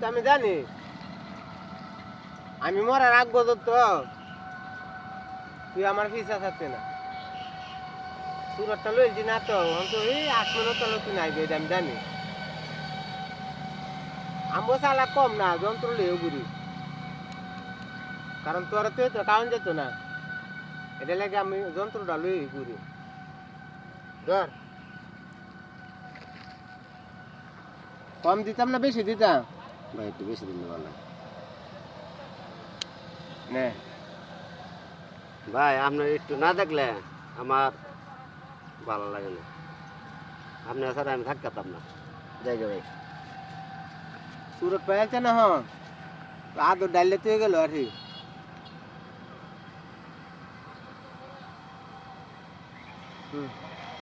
তো আমি জানি আমি মরার আগ পর্যন্ত তুই আমার পিছা থাকতে না সুরতটা লইছি না তো অন্ত এই 8 মিনিট তো তুই নাইবে এটা আমি জানি আমবো সালা কম না যন্ত্র লইও ঘুরি কারণ তোর তো কারণ যেত না এটা লাগে আমি যন্ত্রটা লই ঘুরি ধর কম দিতাম না বেশি দিতাম ভাই একটু বেশি দিন ভালো লাগে নে ভাই আপনার একটু না দেখলে আমার ভালো লাগে না আপনি ছাড়া আমি থাকতাম না জায়গা ভাই সুরত পাইছে না হ্যাঁ আদর ডাইলে তুই গেল আর কি হুম